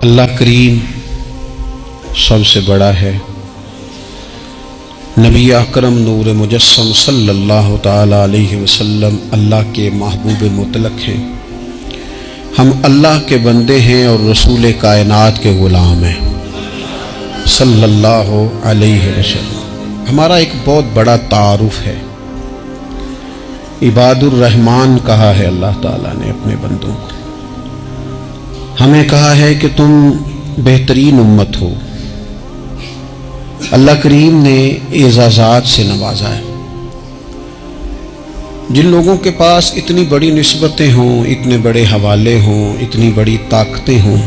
اللہ کریم سب سے بڑا ہے۔ نبی اکرم نور مجسم صلی اللہ تعالی علیہ وسلم اللہ کے محبوب مطلق ہیں۔ ہم اللہ کے بندے ہیں اور رسول کائنات کے غلام ہیں صلی اللہ علیہ وسلم۔ ہمارا ایک بہت بڑا تعارف ہے، عباد الرحمن کہا ہے اللہ تعالیٰ نے اپنے بندوں کو۔ ہمیں کہا ہے کہ تم بہترین امت ہو۔ اللہ کریم نے اعزازات سے نوازا ہے۔ جن لوگوں کے پاس اتنی بڑی نسبتیں ہوں، اتنے بڑے حوالے ہوں، اتنی بڑی طاقتیں ہوں،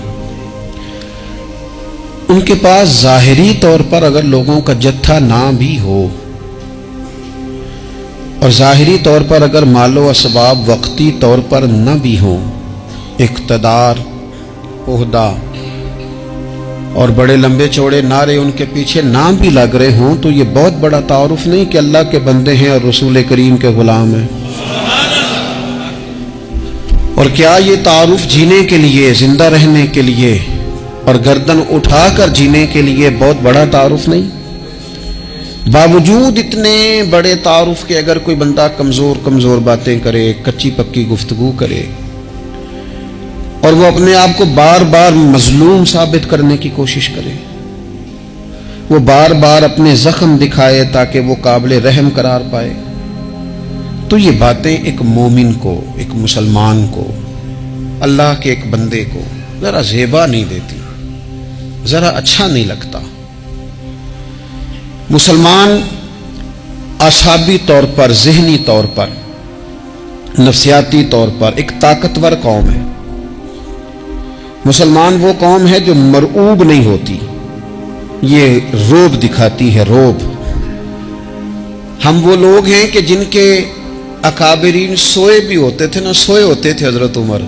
ان کے پاس ظاہری طور پر اگر لوگوں کا جتھا نہ بھی ہو اور ظاہری طور پر اگر مال و اسباب وقتی طور پر نہ بھی ہوں، اقتدار، عہدہ اور بڑے لمبے چوڑے نعرے ان کے پیچھے نام بھی لگ رہے ہوں، تو یہ بہت بڑا تعارف نہیں کہ اللہ کے بندے ہیں اور رسول کریم کے غلام ہیں؟ اور کیا یہ تعارف جینے کے لیے، زندہ رہنے کے لیے اور گردن اٹھا کر جینے کے لیے بہت بڑا تعارف نہیں؟ باوجود اتنے بڑے تعارف کے اگر کوئی بندہ کمزور باتیں کرے، کچی پکی گفتگو کرے اور وہ اپنے آپ کو بار بار مظلوم ثابت کرنے کی کوشش کرے، وہ بار بار اپنے زخم دکھائے تاکہ وہ قابل رحم قرار پائے، تو یہ باتیں ایک مومن کو، ایک مسلمان کو، اللہ کے ایک بندے کو ذرا زیبا نہیں دیتی، ذرا اچھا نہیں لگتا۔ مسلمان اعصابی طور پر، ذہنی طور پر، نفسیاتی طور پر ایک طاقتور قوم ہے۔ مسلمان وہ قوم ہے جو مرعوب نہیں ہوتی، یہ روب دکھاتی ہے، روب۔ ہم وہ لوگ ہیں کہ جن کے اکابرین سوئے بھی ہوتے تھے، نہ سوئے ہوتے تھے حضرت عمر،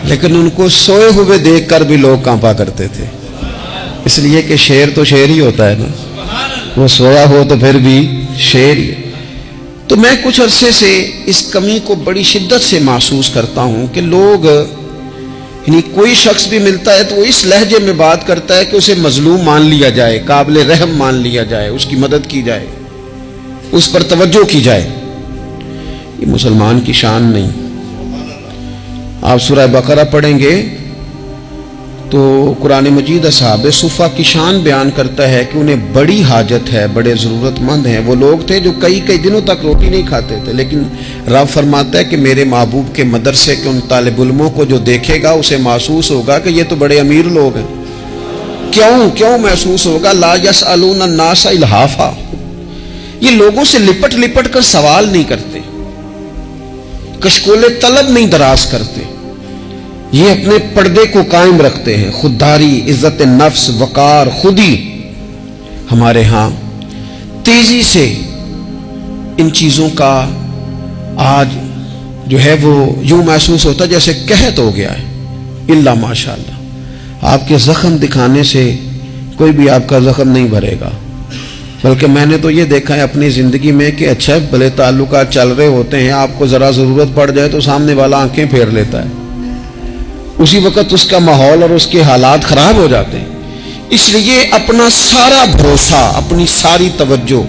لیکن ان کو سوئے ہوئے دیکھ کر بھی لوگ کانپا کرتے تھے، اس لیے کہ شیر تو شیر ہی ہوتا ہے نا، وہ سویا ہو تو پھر بھی شیر ہی۔ تو میں کچھ عرصے سے اس کمی کو بڑی شدت سے محسوس کرتا ہوں کہ لوگ، یعنی کوئی شخص بھی ملتا ہے تو وہ اس لہجے میں بات کرتا ہے کہ اسے مظلوم مان لیا جائے، قابل رحم مان لیا جائے، اس کی مدد کی جائے، اس پر توجہ کی جائے۔ یہ مسلمان کی شان نہیں۔ آپ سورہ بقرہ پڑھیں گے تو قرآن مجید اصحاب صفہ کی شان بیان کرتا ہے کہ انہیں بڑی حاجت ہے، بڑے ضرورت مند ہیں۔ وہ لوگ تھے جو کئی دنوں تک روٹی نہیں کھاتے تھے، لیکن رب فرماتا ہے کہ میرے محبوب کے مدرسے کے ان طالب علموں کو جو دیکھے گا اسے محسوس ہوگا کہ یہ تو بڑے امیر لوگ ہیں۔ کیوں محسوس ہوگا؟ لا یسألون الناس الحافا، یہ لوگوں سے لپٹ کر سوال نہیں کرتے، کشکول طلب نہیں دراز کرتے، یہ اپنے پردے کو قائم رکھتے ہیں۔ خودداری، عزت نفس، وقار، خودی۔ ہمارے ہاں تیزی سے ان چیزوں کا آج جو ہے وہ یوں محسوس ہوتا جیسے قحط ہو گیا ہے۔ الا ماشاءاللہ، آپ کے زخم دکھانے سے کوئی بھی آپ کا زخم نہیں بھرے گا، بلکہ میں نے تو یہ دیکھا ہے اپنی زندگی میں کہ اچھا بھلے تعلقات چل رہے ہوتے ہیں، آپ کو ذرا ضرورت پڑ جائے تو سامنے والا آنکھیں پھیر لیتا ہے، اسی وقت اس کا ماحول اور اس کے حالات خراب ہو جاتے ہیں۔ اس لیے اپنا سارا بھروسہ، اپنی ساری توجہ،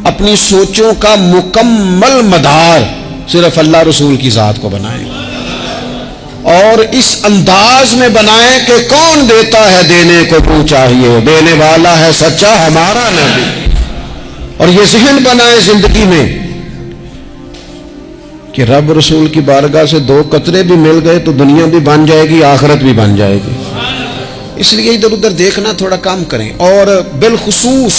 اپنی سوچوں کا مکمل مدار صرف اللہ رسول کی ذات کو بنائیں، اور اس انداز میں بنائیں کہ کون دیتا ہے دینے کو تو چاہیے، دینے والا ہے سچا ہمارا نبی۔ اور یہ ذہن بنائیں زندگی میں کہ رب رسول کی بارگاہ سے 2 قطرے بھی مل گئے تو دنیا بھی بن جائے گی، آخرت بھی بن جائے گی۔ اس لیے ادھر ادھر دیکھنا تھوڑا کم کریں۔ اور بالخصوص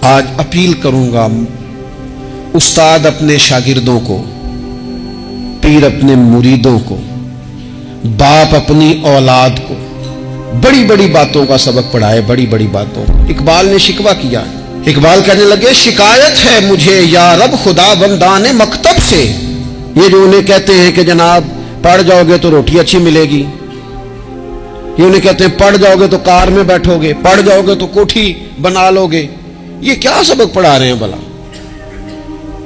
آج اپیل کروں گا، استاد اپنے شاگردوں کو، پیر اپنے مریدوں کو، باپ اپنی اولاد کو بڑی بڑی باتوں کا سبق پڑھائے، بڑی بڑی باتوں۔ اقبال نے شکوہ کیا، اقبال کہنے لگے شکایت ہے مجھے یا رب خدا بندان مکتب سے، یہ جو انہیں کہتے ہیں کہ جناب پڑھ جاؤ گے تو روٹی اچھی ملے گی، یہ انہیں کہتے ہیں پڑھ جاؤ گے تو کار میں بیٹھو گے، پڑھ جاؤ گے تو کوٹھی بنا لو گے، یہ کیا سبق پڑھا رہے ہیں بھلا؟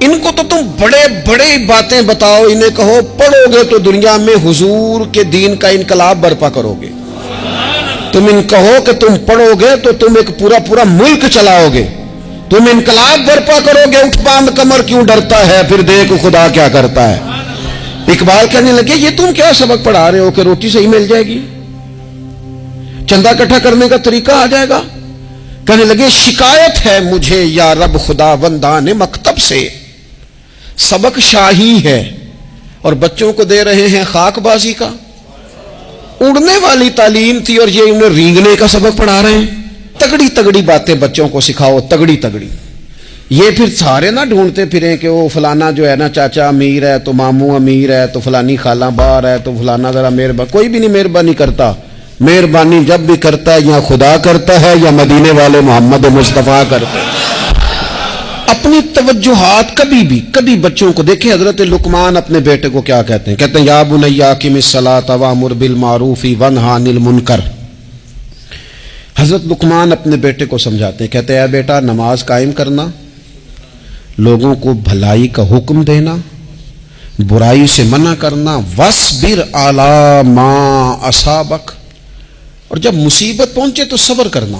ان کو تو تم بڑے بڑے باتیں بتاؤ، انہیں کہو پڑھو گے تو دنیا میں حضور کے دین کا انقلاب برپا کرو گے، تم ان کہو کہ تم پڑھو گے تو تم ایک پورا پورا ملک چلاؤ گے، تم انقلاب برپا کرو گے، اٹھ باندھ کمر کیوں ڈرتا ہے، پھر دیکھ خدا کیا کرتا ہے۔ اقبال کہنے لگے یہ تم کیا سبق پڑھا رہے ہو کہ روٹی صحیح مل جائے گی، چندہ اکٹھا کرنے کا طریقہ آ جائے گا؟ کہنے لگے شکایت ہے مجھے یا رب خدا بندان مکتب سے، سبق شاہی ہے اور بچوں کو دے رہے ہیں خاک بازی کا۔ اڑنے والی تعلیم تھی اور یہ انہیں رینگنے کا سبق پڑھا رہے ہیں۔ تگڑی تگڑی باتیں بچوں کو سکھاؤ، تگڑی تگڑی، یہ پھر سارے نہ ڈھونڈتے پھریں کہ وہ فلانا جو ہے نا چاچا امیر ہے تو ماموں امیر ہے تو فلانی خالہ باہر ہے تو فلانا ذرا مہربانی، کوئی بھی نہیں مہربانی کرتا۔ مہربانی جب بھی کرتا ہے یا خدا کرتا ہے یا مدینے والے محمد مصطفیٰ کرتے ہیں۔ اپنی توجہات کبھی بچوں کو دیکھیں، حضرت لقمان اپنے بیٹے کو کیا کہتے ہیں؟ کہتے ہیں یا بنی اقم الصلاۃ وامر بالمعروف وانہی عن المنکر۔ حضرت لقمان اپنے بیٹے کو سمجھاتے ہیں، کہتے ہیں اے بیٹا نماز قائم کرنا، لوگوں کو بھلائی کا حکم دینا، برائی سے منع کرنا، وَاصْبِرْ عَلَىٰ مَا أَصَابَكَ، اور جب مصیبت پہنچے تو صبر کرنا،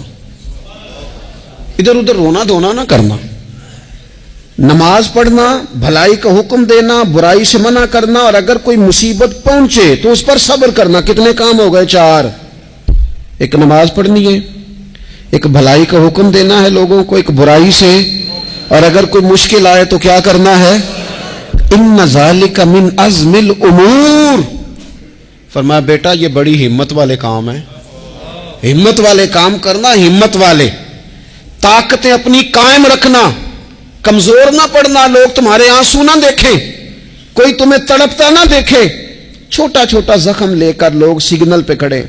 ادھر ادھر رونا دھونا نہ کرنا، نماز پڑھنا، بھلائی کا حکم دینا، برائی سے منع کرنا، اور اگر کوئی مصیبت پہنچے تو اس پر صبر کرنا۔ کتنے کام ہو گئے؟ 4۔ ایک نماز پڑھنی ہے، ایک بھلائی کا حکم دینا ہے لوگوں کو، ایک برائی سے، اور اگر کوئی مشکل آئے تو کیا کرنا ہے؟ ان ذالک من عزم الامور۔ فرمایا بیٹا یہ بڑی ہمت والے کام ہیں، ہمت والے کام کرنا، ہمت والے، طاقتیں اپنی قائم رکھنا، کمزور نہ پڑنا، لوگ تمہارے آنسو نہ دیکھیں، کوئی تمہیں تڑپتا نہ دیکھے۔ چھوٹا چھوٹا زخم لے کر لوگ سگنل پہ کھڑے،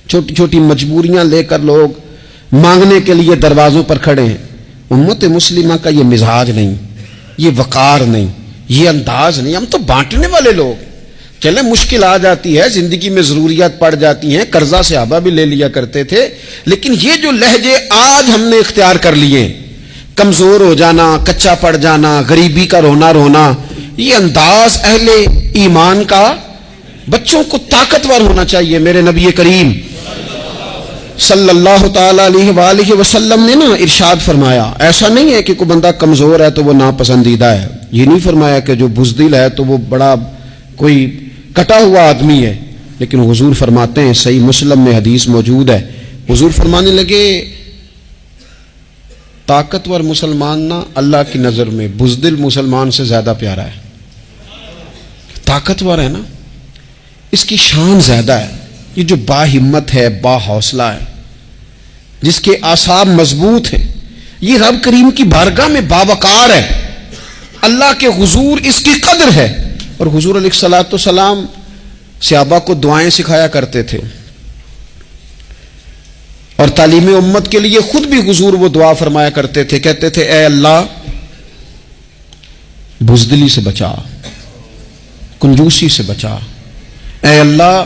چھوٹی چھوٹی مجبوریاں لے کر لوگ مانگنے کے لیے دروازوں پر کھڑے ہیں۔ امت مسلمہ کا یہ مزاج نہیں، یہ وقار نہیں، یہ انداز نہیں، ہم تو بانٹنے والے لوگ ہیں۔ چلے مشکل آ جاتی ہے، زندگی میں ضروریات پڑ جاتی ہیں، قرضہ صحابہ بھی لے لیا کرتے تھے، لیکن یہ جو لہجے آج ہم نے اختیار کر لیے، کمزور ہو جانا، کچا پڑ جانا، غریبی کا رونا رونا، یہ انداز اہل ایمان کا۔ بچوں کو طاقتور ہونا چاہیے۔ میرے نبی کریم صلی اللہ تعالی علیہ وآلہ وسلم نے نا ارشاد فرمایا، ایسا نہیں ہے کہ کوئی بندہ کمزور ہے تو وہ ناپسندیدہ ہے، یہ نہیں فرمایا کہ جو بزدل ہے تو وہ بڑا کوئی کٹا ہوا آدمی ہے، لیکن حضور فرماتے ہیں، صحیح مسلم میں حدیث موجود ہے، حضور فرمانے لگے طاقتور مسلمان نا اللہ کی نظر میں بزدل مسلمان سے زیادہ پیارا ہے۔ طاقتور ہے نا، اس کی شان زیادہ ہے، یہ جو با ہمت ہے، با حوصلہ ہے، جس کے اعصاب مضبوط ہیں، یہ رب کریم کی بارگاہ میں باوقار ہے، اللہ کے حضور اس کی قدر ہے۔ اور حضور علیہ الصلوۃ والسلام صحابہ کو دعائیں سکھایا کرتے تھے، اور تعلیم امت کے لیے خود بھی حضور وہ دعا فرمایا کرتے تھے، کہتے تھے اے اللہ بزدلی سے بچا، کنجوسی سے بچا، اے اللہ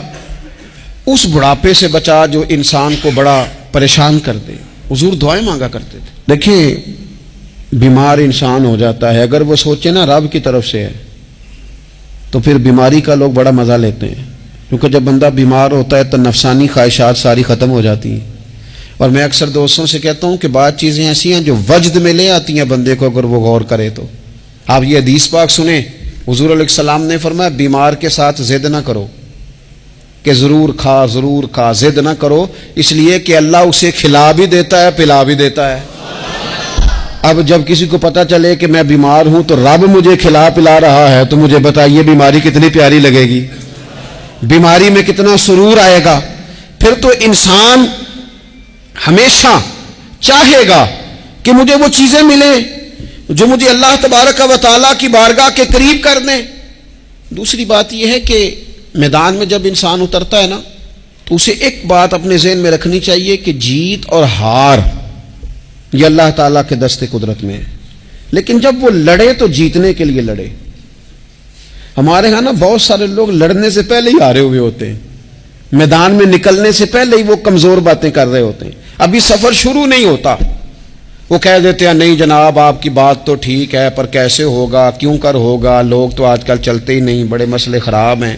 اس بڑھاپے سے بچا جو انسان کو بڑا پریشان کر دے۔ حضور دعائیں مانگا کرتے تھے۔ دیکھیں بیمار انسان ہو جاتا ہے، اگر وہ سوچے نا رب کی طرف سے ہے تو پھر بیماری کا لوگ بڑا مزہ لیتے ہیں، کیونکہ جب بندہ بیمار ہوتا ہے تو نفسانی خواہشات ساری ختم ہو جاتی ہیں۔ اور میں اکثر دوستوں سے کہتا ہوں کہ بعض چیزیں ایسی ہیں جو وجد میں لے آتی ہیں بندے کو، اگر وہ غور کرے تو۔ آپ یہ حدیث پاک سنیں، حضور علیہ السلام نے فرمایا بیمار کے ساتھ ضد نہ کرو کہ ضرور کھا، ضد نہ کرو، اس لیے کہ اللہ اسے کھلا بھی دیتا ہے، پلا بھی دیتا ہے۔ اب جب کسی کو پتا چلے کہ میں بیمار ہوں تو رب مجھے کھلا پلا رہا ہے تو مجھے بتائیے بیماری کتنی پیاری لگے گی، بیماری میں کتنا سرور آئے گا۔ پھر تو انسان ہمیشہ چاہے گا کہ مجھے وہ چیزیں ملیں جو مجھے اللہ تبارک و تعالیٰ کی بارگاہ کے قریب کر دیں۔ دوسری بات یہ ہے کہ میدان میں جب انسان اترتا ہے نا تو اسے ایک بات اپنے ذہن میں رکھنی چاہیے کہ جیت اور ہار یہ اللہ تعالیٰ کے دست قدرت میں ہے، لیکن جب وہ لڑے تو جیتنے کے لیے لڑے۔ ہمارے ہاں نا بہت سارے لوگ لڑنے سے پہلے ہی ہارے ہوئے ہوتے ہیں، میدان میں نکلنے سے پہلے ہی وہ کمزور باتیں کر رہے ہوتے ہیں، ابھی سفر شروع نہیں ہوتا وہ کہہ دیتے ہیں نہیں جناب آپ کی بات تو ٹھیک ہے پر کیسے ہوگا، کیوں کر ہوگا، لوگ تو آج کل چلتے ہی نہیں، بڑے مسئلے خراب ہیں،